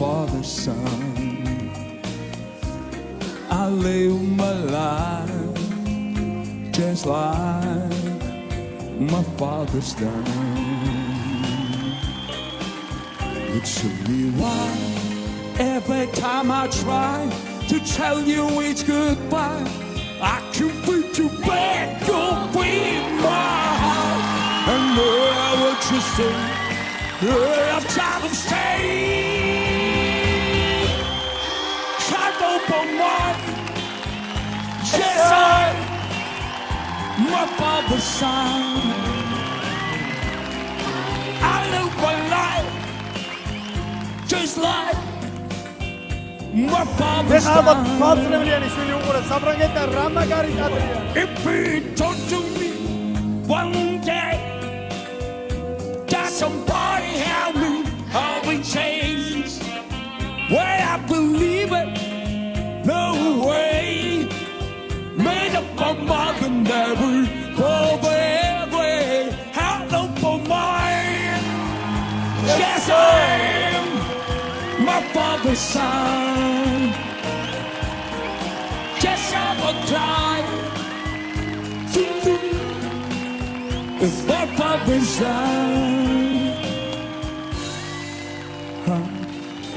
father's son. I live my life just like my father's done. It should be right every time I try to tell you it's goodbye. I can feel you back, you'll be my heart. And what you say, I'm trying to say. Try to open my yes, I'm my father's son. I live my life just like my father's son. If he told to me one day that somebody help me, I'll be changed. Well, I believe it, no way. Made up my mother never over every held up for mine. Yes, I am my father's son. Yes, I will try. It's my father's son.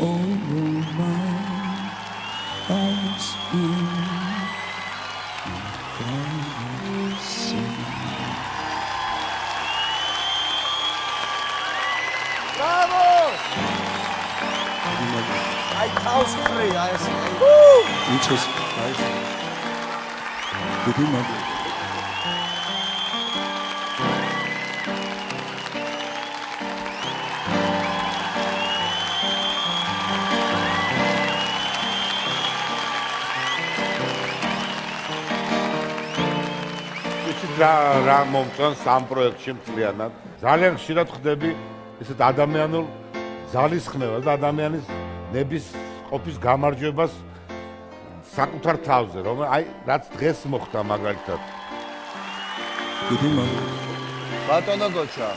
Over my eyes in father's son. Bravo! I house free, I see. Which is nice. Did you know? რა მომწონს ამ პროექტში მთლიანად. ძალიან ხშირად ხდები ესეთ ადამიანურ ძალისხმევას და ადამიანის ნების ყოფის გამარჯვებას საკუთარ თავზე, რომ აი რაც დღეს მოხდა მაგალითად. დიდი მადლობა. ბატონო გოჩა.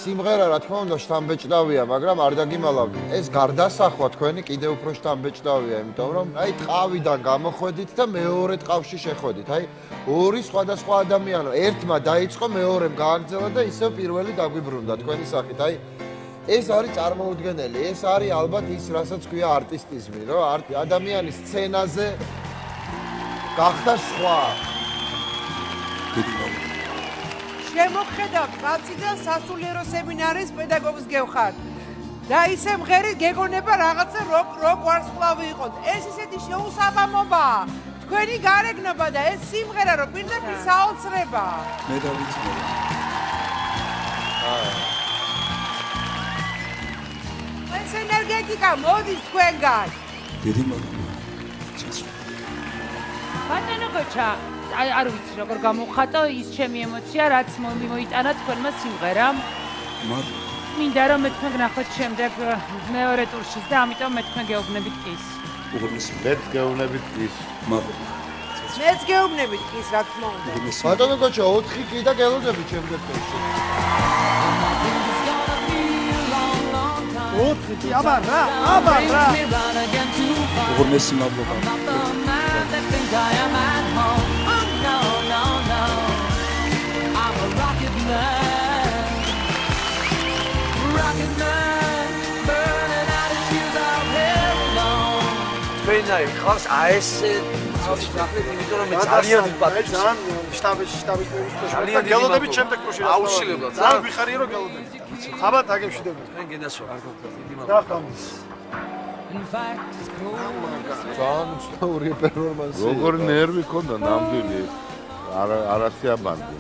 სიმღერა რა თქმა უნდა შთამბეჭდავია, მაგრამ არ დაგიმალავთ. ეს გარდასახვა თქვენი კიდევ უფრო შთამბეჭდავია, იმიტომ რომ აი ტყავიდან გამოხვედით და მეორე ტყავში შეხვედით. აი ორი სხვადასხვა ადამიანი, ერთმა დაიწყო, მეორემ გააგრძელა და ისევ პირველი დაგვიბრუნდა თქვენი სახით. აი ეს არის წარმოუდგენელი, ეს არის ალბათ ის, რასაც ქვია არტისტიზმი, რომ ადამიანის სცენაზე გახდა სხვა. შემოხედავთ კაციდან სასულიერო სემინარის პედაგოგს გევხართ და ისე მღერით გეგონება რაღაცა როკ ვარსკვლავი იყოთ. ეს ისეთი შეუსაბამობაა თქვენი გარეგნობა და ეს სიმღერა რომ პირდაპირ საოცრება. მე დავიწყე. ეს ენერგეტიკა მოდის თქვენგან. დიდი მადლობა. ბატონო გოჩა, არ ვიცი როგორ გამოვხატო ის ჩემი ემოცია, რაც მოიტანა თქვენმა სიმღერამ. მადლობა. მინდა რომ მე თქვენ გნახოთ შემდეგ მეორე ტურშიც და ამიტომ მე თქვენ გეუბნებით კის. მეც გეუბნებით კის. მადლობა. მეც გეუბნებით კის, რა თქმა უნდა. ბატონო გოჩა 4 კი და გელოდებით შემდეგ ტურში. 4 კი, აბა რა. უღრმესი მადლობა. ვენა ხავს აესე ხალხი ნახეთ იმიტომ რომ მე ძალიან ვიპატივ ძალიან შტაბის ძალიან გელოდებით შემდეგ პროშე აუცილებლად ძალიან ვიხარია რომ გელოდებით ხაბათ აგემშვიდობთ თქვენ გენასვლა არ გქონდათ დიდი მადლობა ძალიან უცნაური პერფორმანსი როგორი ნერვი ქონდა ნამდვილი არასიაბანდი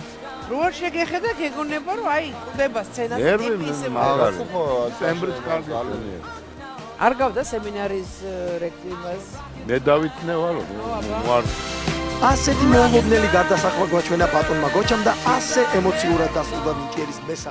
როგორ შეგეხედა გეგონება რომ აი ყვდება სცენაზე ტიპის მაგარი სემბრის კარგი ალენია არ გავდა სემინარის რექტივას მე დავიცნე ვარო ვარ ასეთი მოულოდნელი გარდასახვა გვაჩვენა ბატონმა გოჩამ და ასე ემოციურად დასრულდა ნიჭიერის მესამე